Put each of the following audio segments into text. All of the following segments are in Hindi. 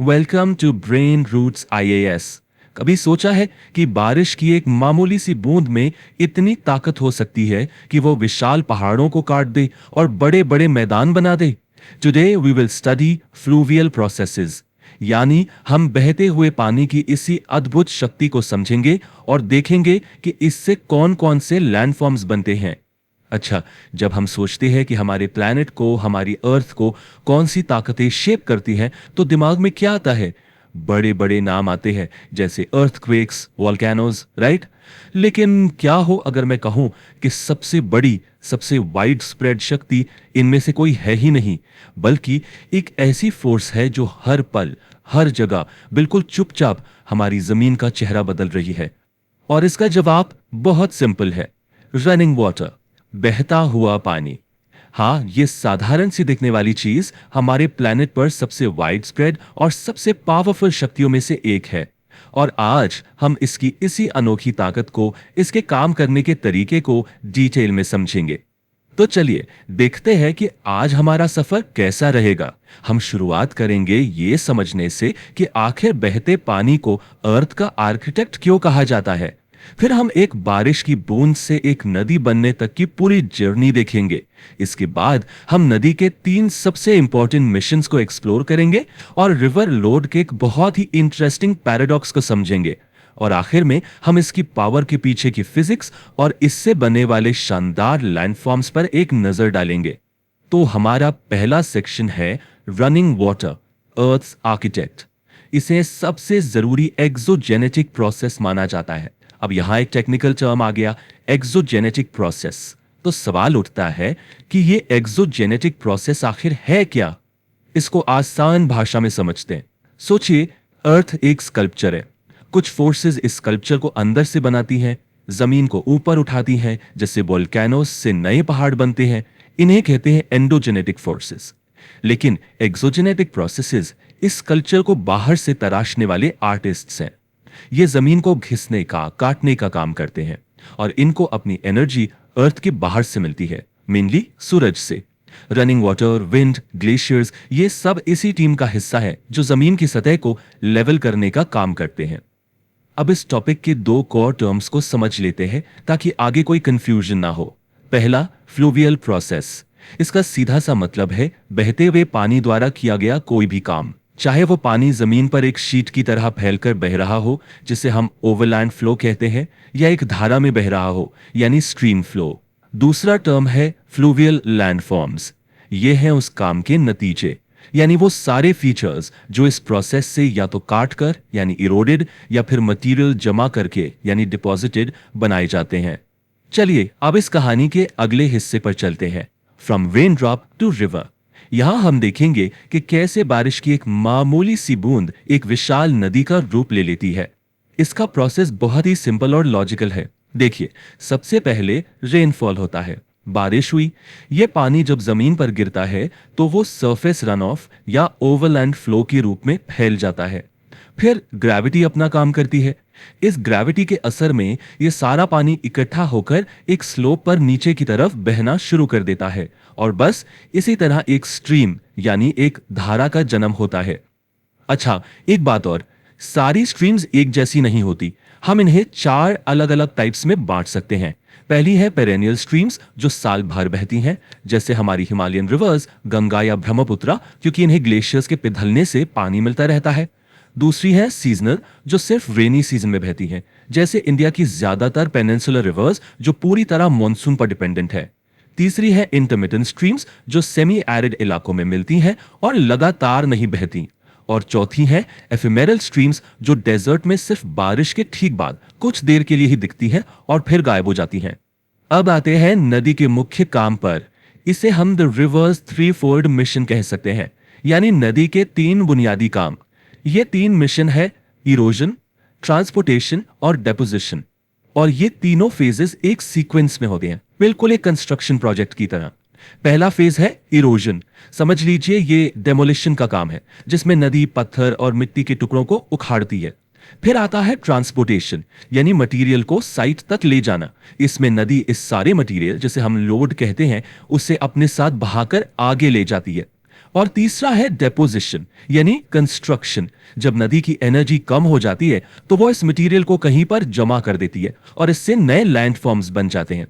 Welcome to Brain Roots IAS. कभी सोचा है कि बारिश की एक मामूली सी बूंद में इतनी ताकत हो सकती है कि वो विशाल पहाड़ों को काट दे और बड़े बड़े मैदान बना दे? Today we will study fluvial processes, यानी हम बहते हुए पानी की इसी अद्भुत शक्ति को समझेंगे और देखेंगे कि इससे कौन कौन से लैंडफॉर्म्स बनते हैं। अच्छा, जब हम सोचते हैं कि हमारे प्लैनेट को, हमारी अर्थ को कौन सी ताकतें शेप करती हैं, तो दिमाग में क्या आता है? बड़े बड़े नाम आते हैं, जैसे अर्थक्वेक्स, वोल्केनोज, राइट? लेकिन क्या हो अगर मैं कहूं कि सबसे बड़ी, सबसे वाइड स्प्रेड शक्ति इनमें से कोई है ही नहीं, बल्कि एक ऐसी फोर्स है जो हर पल, हर जगह बिल्कुल चुपचाप हमारी जमीन का चेहरा बदल रही है। और इसका जवाब बहुत सिंपल है, रनिंग वाटर, बहता हुआ पानी। हाँ, ये साधारण सी दिखने वाली चीज हमारे प्लैनेट पर सबसे वाइड स्प्रेड और सबसे पावरफुल शक्तियों में से एक है। और आज हम इसकी इसी अनोखी ताकत को, इसके काम करने के तरीके को डिटेल में समझेंगे। तो चलिए देखते हैं कि आज हमारा सफर कैसा रहेगा। हम शुरुआत करेंगे ये समझने से कि आखिर बहते पानी को अर्थ का आर्किटेक्ट क्यों कहा जाता है। फिर हम एक बारिश की बूंद से एक नदी बनने तक की पूरी जर्नी देखेंगे। इसके बाद हम नदी के 3 सबसे इंपॉर्टेंट मिशंस को एक्सप्लोर करेंगे और रिवर लोड के एक बहुत ही इंटरेस्टिंग पैराडॉक्स को समझेंगे। और आखिर में हम इसकी पावर के पीछे की फिजिक्स और इससे बने वाले शानदार लैंडफॉर्म्स पर एक नजर डालेंगे। तो हमारा पहला सेक्शन है रनिंग वाटर, अर्थ्स आर्किटेक्ट। इसे सबसे जरूरी एक्सोजेनेटिक प्रोसेस माना जाता है। अब यहां एक टेक्निकल टर्म आ गया, एक्सोजेनेटिक प्रोसेस। तो सवाल उठता है कि ये एक्सोजेनेटिक प्रोसेस आखिर है क्या? इसको आसान भाषा में समझते हैं। सोचिए, अर्थ एक स्कल्पचर है। कुछ फोर्सेस इस स्कल्पचर को अंदर से बनाती हैं, जमीन को ऊपर उठाती हैं, जैसे वोल्केनोस से नए पहाड़ बनते हैं। इन्हें कहते हैं एंडोजेनेटिक फोर्सेस। लेकिन एक्सोजेनेटिक प्रोसेसेस इस स्कल्पचर को बाहर से तराशने वाले आर्टिस्ट्स हैं। ये जमीन को घिसने का, काटने का काम करते हैं और इनको अपनी एनर्जी अर्थ के बाहर से मिलती है, मेनली सूरज से। रनिंग वाटर, विंड, ग्लेशियर्स, ये सब इसी टीम का हिस्सा है जो जमीन की सतह को लेवल करने का काम करते हैं। अब इस टॉपिक के 2 कोर टर्म्स को समझ लेते हैं ताकि आगे कोई कंफ्यूजन ना हो। पहला, फ्लूवियल प्रोसेस। इसका सीधा सा मतलब है बहते हुए पानी द्वारा किया गया कोई भी काम, चाहे वो पानी जमीन पर एक शीट की तरह फैलकर बह रहा हो, जिसे हम ओवरलैंड फ्लो कहते हैं, या एक धारा में बह रहा हो, यानी स्ट्रीम फ्लो। दूसरा टर्म है फ्लूवियल लैंडफॉर्म्स। ये हैं उस काम के नतीजे, यानी वो सारे फीचर्स जो इस प्रोसेस से या तो काट कर यानी इरोडेड, या फिर मटेरियल जमा करके यानी डिपॉजिटेड बनाए जाते हैं। चलिए अब इस कहानी के अगले हिस्से पर चलते हैं, from raindrop to river. यहां हम देखेंगे कि कैसे बारिश की एक मामूली सी बूंद एक विशाल नदी का रूप ले लेती है। इसका प्रोसेस बहुत ही सिंपल और लॉजिकल है। देखिए, सबसे पहले रेनफॉल होता है, बारिश हुई। यह पानी जब जमीन पर गिरता है तो वो सरफेस रन ऑफ या ओवरलैंड फ्लो के रूप में फैल जाता है। फिर ग्रेविटी अपना काम करती है। इस ग्रेविटी के असर में यह सारा पानी इकट्ठा होकर एक स्लोप पर नीचे की तरफ बहना शुरू कर देता है और बस इसी तरह एक स्ट्रीम यानी एक धारा का जन्म होता है। अच्छा, एक बात और, सारी स्ट्रीम्स एक जैसी नहीं होती। हम इन्हें 4 अलग अलग टाइप्स में बांट सकते हैं। पहली है पेरेनियल स्ट्रीम्स, जो साल भर बहती हैं, जैसे हमारी हिमालयन रिवर्स, गंगा या ब्रह्मपुत्र, क्योंकि इन्हें ग्लेशियर्स के पिघलने से पानी मिलता रहता है। दूसरी है सीजनल, जो सिर्फ रेनी सीजन में बहती हैं, जैसे इंडिया की ज्यादातर पेनिनसुलर रिवर्स जो पूरी तरह मॉनसून पर डिपेंडेंट है। तीसरी है इंटरमिटेंट स्ट्रीम्स, जो सेमी एरिड इलाकों में मिलती हैं और लगातार नहीं बहती। और चौथी है एफिमेरल स्ट्रीम्स, जो डेजर्ट में सिर्फ बारिश के ठीक बाद कुछ देर के लिए ही दिखती हैं और फिर गायब हो जाती हैं। अब आते हैं नदी के मुख्य काम पर। इसे हम द रिवर्स 3-fold मिशन कह सकते हैं, यानी नदी के 3 बुनियादी काम। ये 3 मिशन है इरोजन, ट्रांसपोर्टेशन और डेपोजिशन। और ये तीनों फेजेस एक सीक्वेंस में होते हैं, बिल्कुल एक कंस्ट्रक्शन प्रोजेक्ट की तरह। पहला फेज है इरोजन। समझ लीजिए ये डेमोलिशन का काम है, जिसमें नदी पत्थर और मिट्टी के टुकड़ों को उखाड़ती है। फिर आता है ट्रांसपोर्टेशन, यानी मटेरियल को साइट तक ले जाना। इसमें नदी इस सारे मटेरियल, जिसे हम लोड कहते हैं, उसे अपने साथ बहाकर आगे ले जाती है। और तीसरा है डेपोजिशन, यानी कंस्ट्रक्शन। जब नदी की एनर्जी कम हो जाती है तो वो इस मटेरियल को कहीं पर जमा कर देती है और इससे नए लैंडफॉर्म्स बन जाते हैं।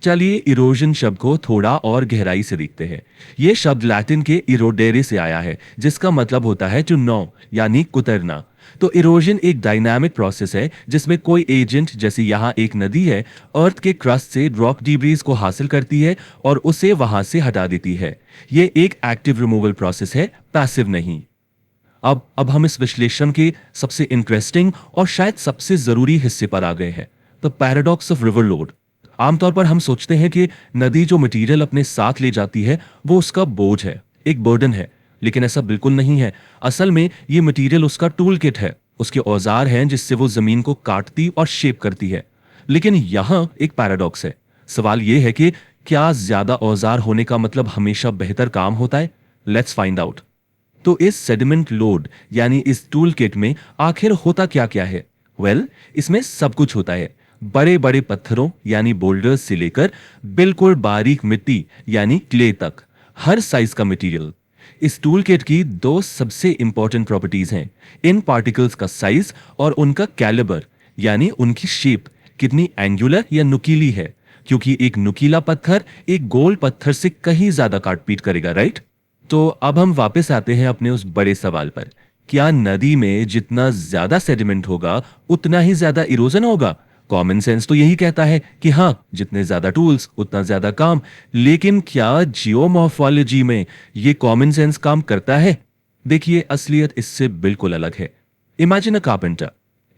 चलिए इरोजन शब्द को थोड़ा और गहराई से देखते हैं। यह शब्द लैटिन के इरोडेरे से आया है, जिसका मतलब होता है टू नो, यानी कुतरना। तो इरोजन एक डायनामिक प्रोसेस है जिसमें कोई एजेंट, जैसे यहाँ एक नदी है, अर्थ के क्रस्ट से रॉक डिब्रीज को हासिल करती है और उसे वहां से हटा देती है। यह एक एक्टिव रिमूवल प्रोसेस है, पैसिव नहीं। अब हम इस विश्लेषण के सबसे इंटरेस्टिंग और शायद सबसे जरूरी हिस्से पर आ गए हैं, the paradox of river load. आमतौर पर हम सोचते हैं कि नदी जो मटेरियल अपने साथ ले जाती है वो उसका बोझ है, एक बर्डन है, लेकिन ऐसा बिल्कुल नहीं है। असल में ये मटेरियल उसका टूल किट है, उसके औजार हैं जिससे वो जमीन को काटती और शेप करती है। लेकिन यहां एक पैराडॉक्स है। सवाल यह है कि क्या ज्यादा औजार होने का मतलब हमेशा बेहतर काम होता है? Let's find out. तो इस सेडिमेंट लोड यानी इस टूल किट में आखिर होता क्या क्या है? इसमें सब कुछ होता है। बड़े बड़े पत्थरों यानी बोल्डर्स से लेकर बिल्कुल बारीक मिट्टी यानी क्ले तक, हर साइज का मटेरियल। इस टूल किट की दो सबसे इंपॉर्टेंट प्रॉपर्टीज हैं, इन पार्टिकल्स का साइज और उनका कैलिबर, यानी उनकी शेप कितनी एंगुलर या नुकीली है, क्योंकि एक नुकीला पत्थर एक गोल पत्थर से कहीं ज्यादा काटपीट करेगा, राइट? तो अब हम वापस आते हैं अपने उस बड़े सवाल पर, क्या नदी में जितना ज्यादा सेडिमेंट होगा उतना ही ज्यादा इरोजन होगा? कॉमन सेंस तो यही कहता है कि हाँ, जितने ज्यादा टूल्स उतना ज्यादा काम। लेकिन क्या जियोमॉर्फोलॉजी में ये कॉमन सेंस काम करता है? देखिए, असलियत इससे बिल्कुल अलग है। Imagine a carpenter.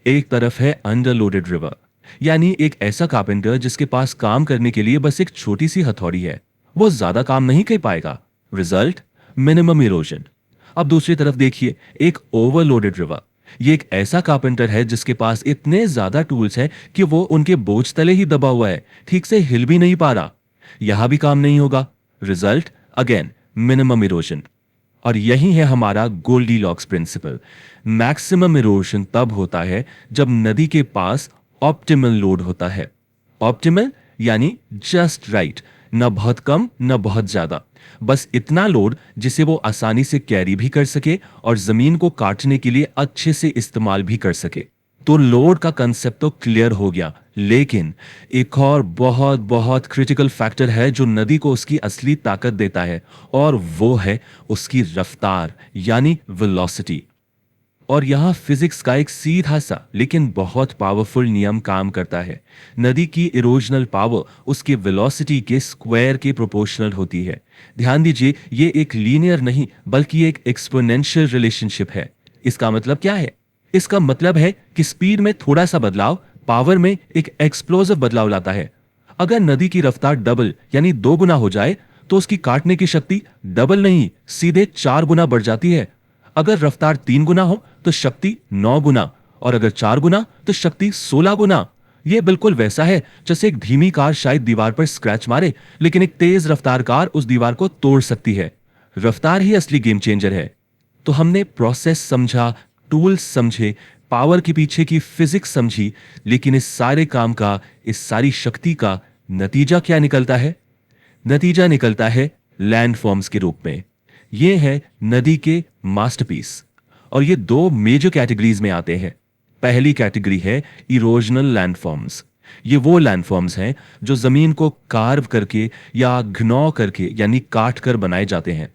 एक तरफ है अंडरलोडेड रिवर, यानी एक ऐसा कारपेंटर जिसके पास काम करने के लिए बस एक छोटी सी हथौड़ी है। वो ज्यादा काम नहीं कर पाएगा। Result, minimum erosion. अब दूसरी तरफ देखिए, एक ओवरलोडेड रिवर। ये एक ऐसा कारपेंटर है जिसके पास इतने ज्यादा टूल्स हैं कि वो उनके बोझ तले ही दबा हुआ है, ठीक से हिल भी नहीं पा रहा। यहां भी काम नहीं होगा। Result, again minimum erosion. और यही है हमारा गोल्डीलॉक्स प्रिंसिपल। मैक्सिमम इरोजन तब होता है जब नदी के पास ऑप्टिमल लोड होता है। ऑप्टिमल यानी जस्ट राइट, न बहुत कम न बहुत ज्यादा, बस इतना लोड जिसे वो आसानी से कैरी भी कर सके और जमीन को काटने के लिए अच्छे से इस्तेमाल भी कर सके। तो लोड का कंसेप्ट तो क्लियर हो गया, लेकिन एक और बहुत बहुत क्रिटिकल फैक्टर है जो नदी को उसकी असली ताकत देता है, और वो है उसकी रफ्तार यानी वेलोसिटी। और यहां फिजिक्स का एक सीधा सा लेकिन बहुत पावरफुल नियम काम करता है। नदी की इरोजनल पावर उसके वेलोसिटी के स्क्वायर के प्रोपोर्शनल होती है। ध्यान दीजिए, ये एक लीनियर नहीं बल्कि एक एक्सपोनेंशियल रिलेशनशिप है। इसका मतलब क्या है? इसका मतलब है कि स्पीड में थोड़ा सा बदलाव पावर में एक एक्सप्लोसिव बदलाव लाता है। अगर नदी की रफ्तार डबल यानी 2 गुना हो जाए तो उसकी काटने की शक्ति डबल नहीं, सीधे 4 गुना बढ़ जाती है। अगर रफ्तार 3 गुना हो तो शक्ति 9 गुना, और अगर 4 गुना तो शक्ति 16 गुना। यह बिल्कुल वैसा है जैसे एक धीमी कार शायद दीवार पर स्क्रैच मारे, लेकिन एक तेज रफ्तार कार उस दीवार को तोड़ सकती है। रफ्तार ही असली गेम चेंजर है। तो हमने प्रोसेस समझा, टूल्स समझे, पावर के पीछे की फिजिक्स समझी, लेकिन इस सारे काम का, इस सारी शक्ति का नतीजा क्या निकलता है? नतीजा निकलता है लैंडफॉर्म्स के रूप में। ये है नदी के मास्टरपीस, और ये 2 मेजर कैटेगरीज में आते हैं। पहली कैटेगरी है इरोजनल लैंडफॉर्म्स। ये वो लैंडफॉर्म्स हैं जो जमीन को कार्व करके या घनौ करके यानी काट कर बनाए जाते हैं।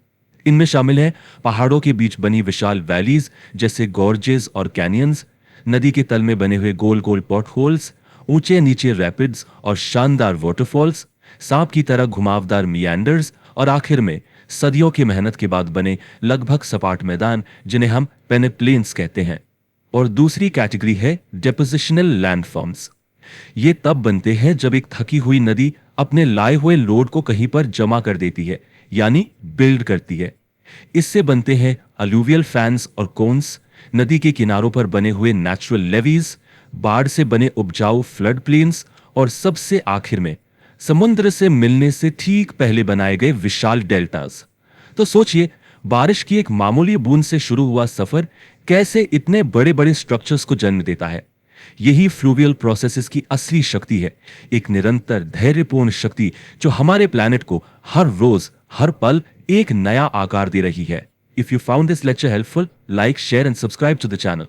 इनमें शामिल हैं पहाड़ों के बीच बनी विशाल वैलीज जैसे गॉर्जेस और कैनियंस, नदी के तल में बने हुए गोल गोल पॉट होल्स, ऊंचे नीचे रैपिड्स और शानदार वाटरफॉल्स, सांप की तरह घुमावदार मियांडर्स, और आखिर में सदियों की मेहनत के बाद बने लगभग सपाट मैदान जिन्हें हम पेनेप्लेन्स कहते हैं। और दूसरी कैटेगरी है डेपोजिशनल लैंडफॉर्म्स। ये तब बनते हैं जब एक थकी हुई नदी अपने लाए हुए लोड को कहीं पर जमा कर देती है, यानी बिल्ड करती है। इससे बनते हैं अलूवियल फैंस और कोन्स, नदी के किनारों पर बने हुए नेचुरल लेवीज, बाढ़ से बने उपजाऊ फ्लड प्लेन्स, और सबसे आखिर में समुद्र से मिलने से ठीक पहले बनाए गए विशाल डेल्टास। तो सोचिए, बारिश की एक मामूली बूंद से शुरू हुआ सफर कैसे इतने बड़े बड़े स्ट्रक्चर्स को जन्म देता है। यही फ्लूवियल प्रोसेसेस की असली शक्ति है, एक निरंतर धैर्यपूर्ण शक्ति जो हमारे प्लैनेट को हर रोज हर पल एक नया आकार दे रही है। If you found this lecture helpful, like, share and subscribe to the channel.